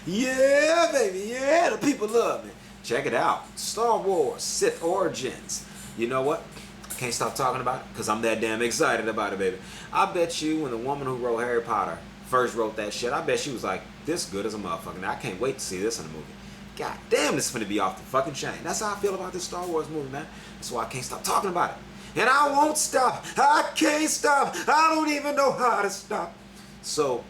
Yeah, baby, yeah, the people love me. Check it out. Star Wars Sith Origins. You know what? I can't stop talking about it because I'm that damn excited about it, baby. I bet you when the woman who wrote Harry Potter first wrote that shit, I bet she was like, this good as a motherfucker. Now I can't wait to see this in the movie. God damn, this is gonna be off the fucking chain. That's how I feel about this Star Wars movie, man. That's why I can't stop talking about it. And I won't stop. I can't stop. I don't even know how to stop. So,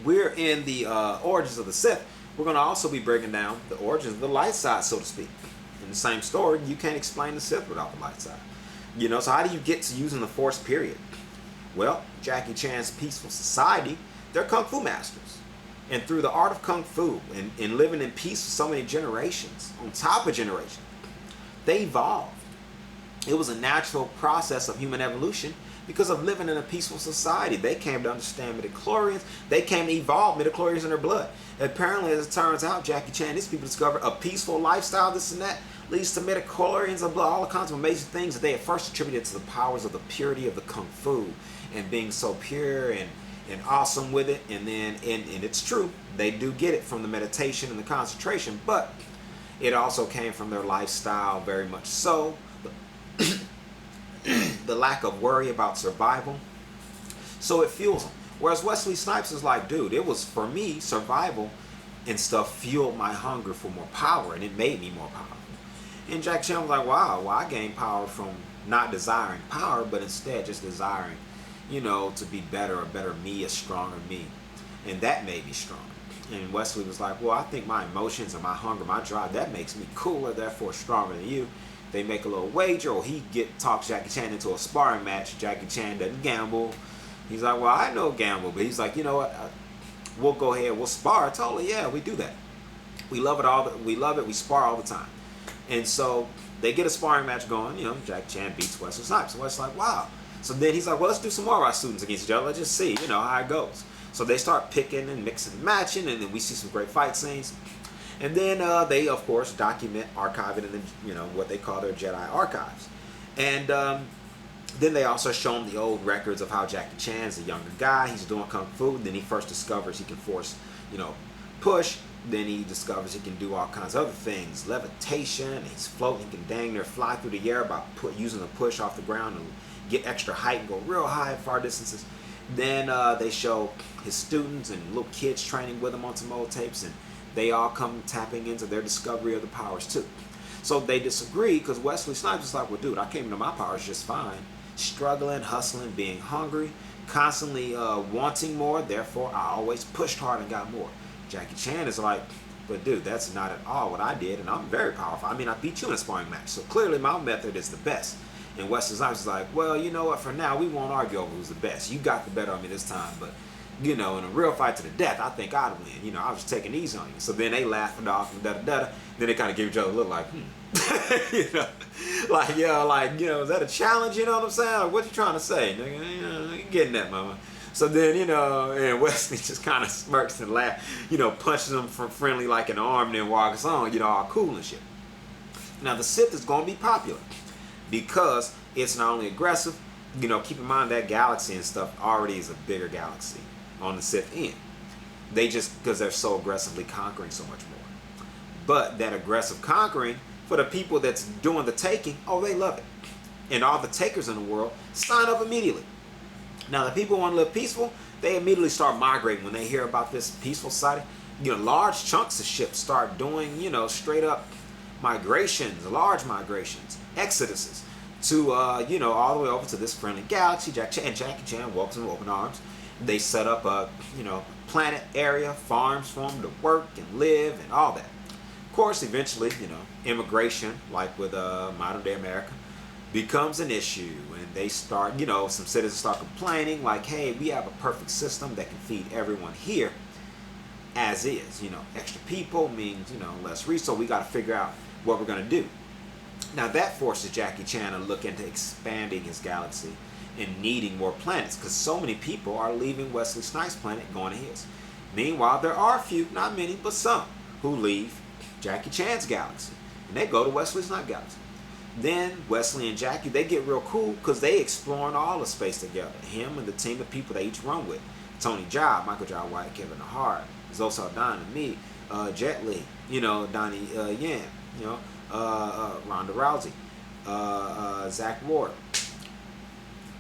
we're in the origins of the Sith. We're going to also be breaking down the origins of the light side, so to speak. In the same story, you can't explain the Sith without the light side. You know, so how do you get to using the Force, period? Well, Jackie Chan's peaceful society, they're Kung Fu masters. And through the art of Kung Fu and living in peace for so many generations, on top of generations, they evolved. It was a natural process of human evolution because of living in a peaceful society. They came to understand midichlorians. They came to evolve midichlorians in their blood. Apparently, as it turns out, Jackie Chan, these people discovered a peaceful lifestyle, this and that, leads to midichlorians of blood, all kinds of amazing things that they at first attributed to the powers of the purity of the Kung Fu and being so pure and awesome with it. And then, and it's true, they do get it from the meditation and the concentration, but it also came from their lifestyle very much so. The lack of worry about survival. So it fuels them. Whereas Wesley Snipes is like, dude, it was for me, survival and stuff fueled my hunger for more power, and it made me more powerful. And Jack Chan was like, wow, well, I gained power from not desiring power, but instead just desiring, you know, to be better, a better me, a stronger me. And that made me stronger. And Wesley was like, well, I think my emotions and my hunger, my drive, that makes me cooler, therefore stronger than you. They make a little wager, or he talks Jackie Chan into a sparring match. Jackie Chan doesn't gamble. He's like, well, I know gamble, but he's like, you know what? We'll go ahead, we'll spar. Totally, yeah, we do that. We love it we love it. We spar all the time. And so they get a sparring match going. You know, Jackie Chan beats Wesley Snipes. So Wesley's like, wow. So then he's like, well, let's do some more of our students against each other. Let's just see, you know, how it goes. So they start picking and mixing and matching, and then we see some great fight scenes. And then they, of course, document, archive it in the, you know, what they call their Jedi archives. And then they also show him the old records of how Jackie Chan's a younger guy. He's doing Kung Fu. Then he first discovers he can force, you know, push. Then he discovers he can do all kinds of other things. Levitation. He's floating. He can dang near fly through the air by using the push off the ground and get extra height and go real high at far distances. Then they show his students and little kids training with him on some old tapes, and they all come tapping into their discovery of the powers too. So they disagree because Wesley Snipes is like, well, dude, I came into my powers just fine. Struggling, hustling, being hungry, constantly wanting more. Therefore, I always pushed hard and got more. Jackie Chan is like, but dude, that's not at all what I did, and I'm very powerful. I mean, I beat you in a sparring match, so clearly my method is the best. And Wesley Snipes is like, well, you know what? For now, we won't argue over who's the best. You got the better of me this time, but you know, in a real fight to the death, I think I'd win. You know, I was just taking easy on you. So then they laughed it off and da-da-da. Then they kind of give each other a look like, you know, like, yo, like, you know, is that a challenge? You know what I'm saying? Or what you trying to say? Nigga, you know, you getting that, mama. So then, you know, and Wesley just kind of smirks and laughs, you know, punches him from friendly like an arm, then walks on, you know, all cool and shit. Now, the Sith is going to be popular because it's not only aggressive, you know, keep in mind that galaxy and stuff already is a bigger galaxy on the Sith end. They just, because they're so aggressively conquering so much more. But that aggressive conquering, for the people that's doing the taking, oh, they love it. And all the takers in the world sign up immediately. Now, the people who want to live peaceful, they immediately start migrating when they hear about this peaceful society. You know, large chunks of ships start doing, you know, straight up migrations, large migrations, exoduses to, you know, all the way over to this friendly galaxy. Jackie Chan welcomes them with open arms. They set up a, you know, planet area, farms for them to work and live and all that. Of course, eventually, you know, immigration, like with modern day America, becomes an issue, and they start, you know, some citizens start complaining like, hey, we have a perfect system that can feed everyone here as is. You know, extra people means, you know, less resource. So we got to figure out what we're going to do. Now that forces Jackie Chan to look into expanding his galaxy and needing more planets, because so many people are leaving Wesley Snipes' planet going to his. Meanwhile, there are a few, not many, but some, who leave Jackie Chan's galaxy and they go to Wesley Snipes' galaxy. Then Wesley and Jackie, they get real cool because they exploring all the space together. Him and the team of people they each run with. Tony Jaa, Michael Jai White, Kevin Hart, Zoe Saldana, me, Jet Li, you know, Donnie Yen, you know, Ronda Rousey, Zach Ward,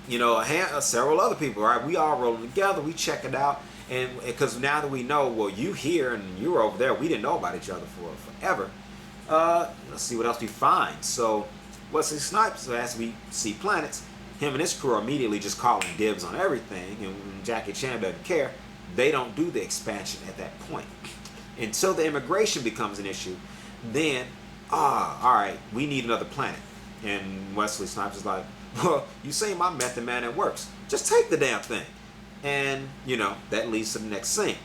you know, several other people, right? We all rolling together, we check it out, and because now that we know, well, you here and you were over there, we didn't know about each other for forever. Let's see what else we find. So Wesley Snipes, as we see planets, him and his crew are immediately just calling dibs on everything, and when Jackie Chan doesn't care, they don't do the expansion at that point. Until the immigration becomes an issue, then, all right, we need another planet. And Wesley Snipes is like, well, you say my method, man, it works. Just take the damn thing. And, you know, that leads to the next scene.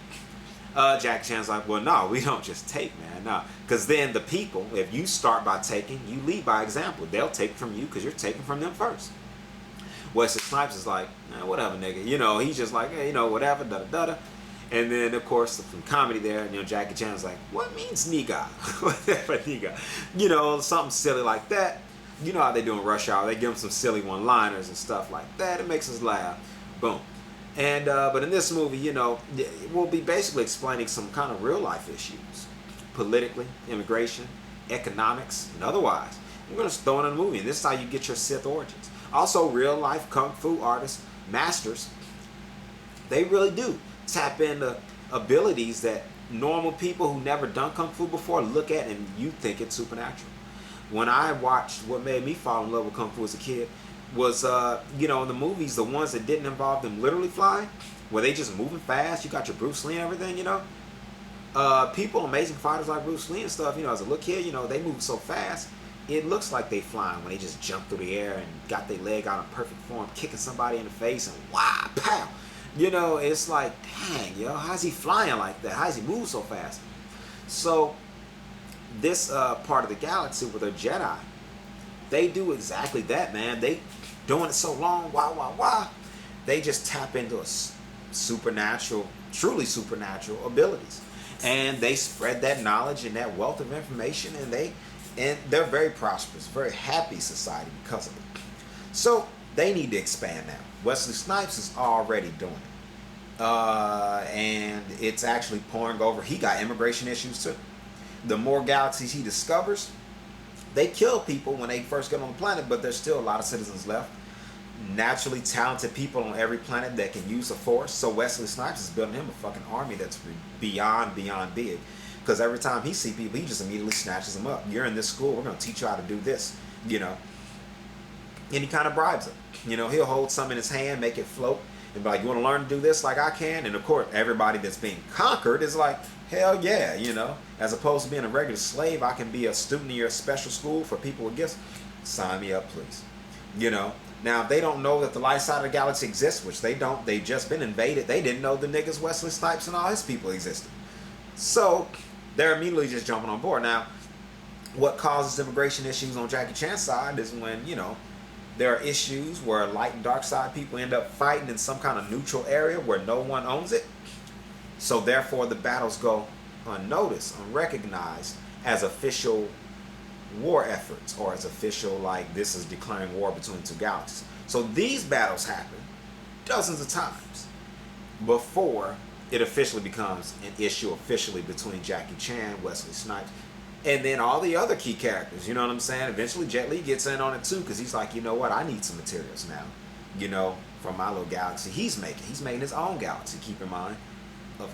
Jackie Chan's like, well, no, we don't just take, man, no. Because then the people, if you start by taking, you lead by example. They'll take from you because you're taking from them first. Wesley Snipes is like, whatever, nigga. You know, he's just like, hey, you know, whatever, da-da-da-da. And then, of course, from comedy there, you know, Jackie Chan's like, what means nigga? Whatever, nigga. You know, something silly like that. You know how they do in Rush Hour. They give them some silly one-liners and stuff like that. It makes us laugh. Boom. And, but in this movie, you know, we'll be basically explaining some kind of real-life issues. Politically, immigration, economics, and otherwise. We're going to throw in a movie, and this is how you get your Sith origins. Also, real-life kung fu artists, masters, they really do tap into abilities that normal people who never done kung fu before look at and you think it's supernatural. When I watched, what made me fall in love with kung fu as a kid was, you know, in the movies, the ones that didn't involve them literally flying, where they just moving fast, you got your Bruce Lee and everything, you know. People, amazing fighters like Bruce Lee and stuff, you know, as a little kid, you know, they move so fast, it looks like they flying when they just jump through the air and got their leg out in perfect form, kicking somebody in the face and wow, pow. You know, it's like, dang, yo, how's he flying like that? How does he move so fast? So, this part of the galaxy with their Jedi, they do exactly that, man. They doing it so long, why? They just tap into a supernatural, truly supernatural abilities. And they spread that knowledge and that wealth of information, and they're very prosperous, very happy society because of it. So, they need to expand now. Wesley Snipes is already doing it. And it's actually pouring over. He got immigration issues too. The more galaxies he discovers, they kill people when they first get on the planet, but there's still a lot of citizens left. Naturally talented people on every planet that can use a force. So Wesley Snipes is building him a fucking army that's beyond big. Because every time he sees people, he just immediately snatches them up. You're in this school, we're going to teach you how to do this, you know. And he kind of bribes them. You know, he'll hold some in his hand, make it float, and be like, you want to learn to do this like I can? And of course, everybody that's being conquered is like, hell yeah, you know. As opposed to being a regular slave, I can be a student in your special school for people with gifts. Sign me up, please. You know. Now, if they don't know that the light side of the galaxy exists, which they don't, they've just been invaded. They didn't know the niggas Wesley Snipes and all his people existed. So, they're immediately just jumping on board. Now, what causes immigration issues on Jackie Chan's side is when, you know, there are issues where light and dark side people end up fighting in some kind of neutral area where no one owns it. So therefore the battles go unnoticed, unrecognized as official war efforts, or as official, like, this is declaring war between two galaxies. So these battles happen dozens of times before it officially becomes an issue officially between Jackie Chan, Wesley Snipes, and then all the other key characters, you know what I'm saying? Eventually Jet Li gets in on it too, because he's like, you know what, I need some materials now, you know, from my little galaxy he's making his own galaxy, keep in mind,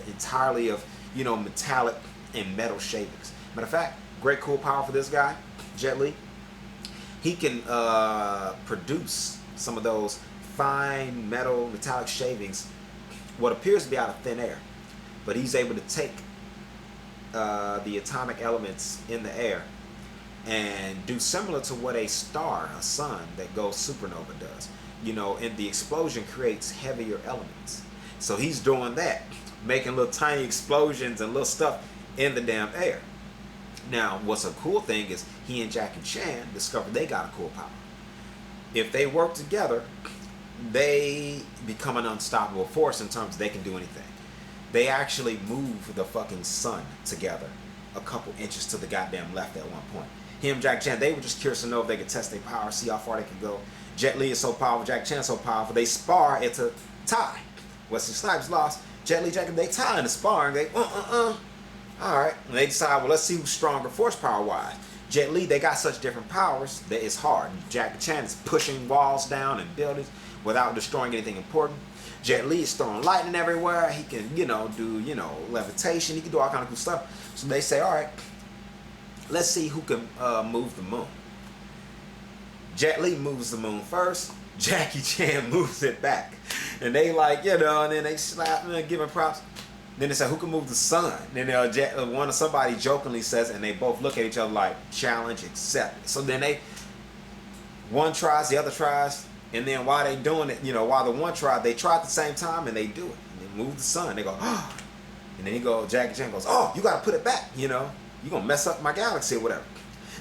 entirely of, you know, metallic and metal shavings. Matter of fact, great cool power for this guy, Jet Li. He can produce some of those fine metal metallic shavings, what appears to be out of thin air, but he's able to take the atomic elements in the air and do similar to what a star, a sun that goes supernova does. You know, and the explosion creates heavier elements. So he's doing that, making little tiny explosions and little stuff in the damn air. Now, what's a cool thing is he and Jackie Chan discovered they got a cool power. If they work together, they become an unstoppable force in terms of they can do anything. They actually move the fucking sun together a couple inches to the goddamn left at one point. Him and Jackie Chan, they were just curious to know if they could test their power, see how far they could go. Jet Li is so powerful, Jackie Chan is so powerful, they spar, it's a tie. Wesley Snipes lost, Jet Li, Jack, they tie in the sparring. They All right. And they decide, well, let's see who's stronger force power wise. Jet Li, they got such different powers that it's hard. Jackie Chan is pushing walls down and buildings without destroying anything important. Jet Li is throwing lightning everywhere. He can, do, levitation. He can do all kind of cool stuff. So they say, all right, let's see who can move the moon. Jet Li moves the moon first. Jackie Chan moves it back. And they and then they slap and give him props. Then they say, who can move the sun? Then somebody jokingly says, and they both look at each other like, challenge accepted. So then one tries, the other tries, and then while they doing it, while the one tried, they try at the same time and they do it. And they move the sun. They go, oh. And then Jackie Chan goes, oh, you got to put it back, you're going to mess up my galaxy or whatever.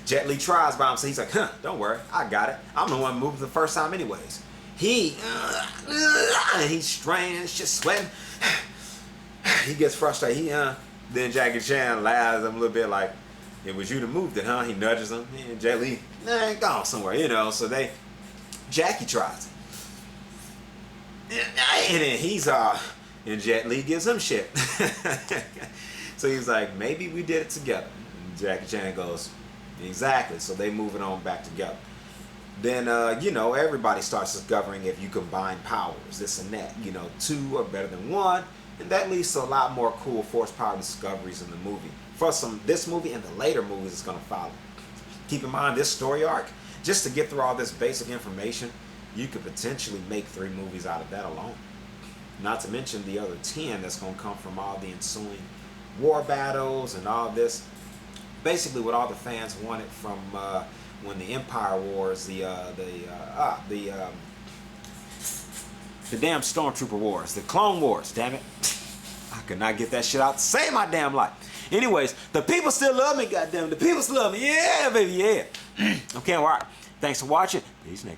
Jet Li tries by himself. He's like, don't worry, I got it. I'm the one moving the first time anyways. He's straining, just sweating. He gets frustrated. Then Jackie Chan laughs him a little bit like, it was you that moved it, huh? He nudges him. And Jet Li, gone somewhere, So Jackie tries. And then and Jet Li gives him shit. So he's like, maybe we did it together. And Jackie Chan goes, exactly. So they move it on back together. Then, everybody starts discovering if you combine powers, this and that. Two are better than one. And that leads to a lot more cool force power discoveries in the movie. This movie and the later movies is going to follow. Keep in mind, this story arc, just to get through all this basic information, you could potentially make 3 movies out of that alone. Not to mention the other 10 that's going to come from all the ensuing war battles and all this. Basically what all the fans wanted from when the Empire Wars, the damn Stormtrooper Wars, the Clone Wars, damn it. I could not get that shit out to save my damn life. Anyways, the people still love me, goddamn. The people still love me. Yeah, baby, yeah. Okay, all right. Thanks for watching. Peace, nigga.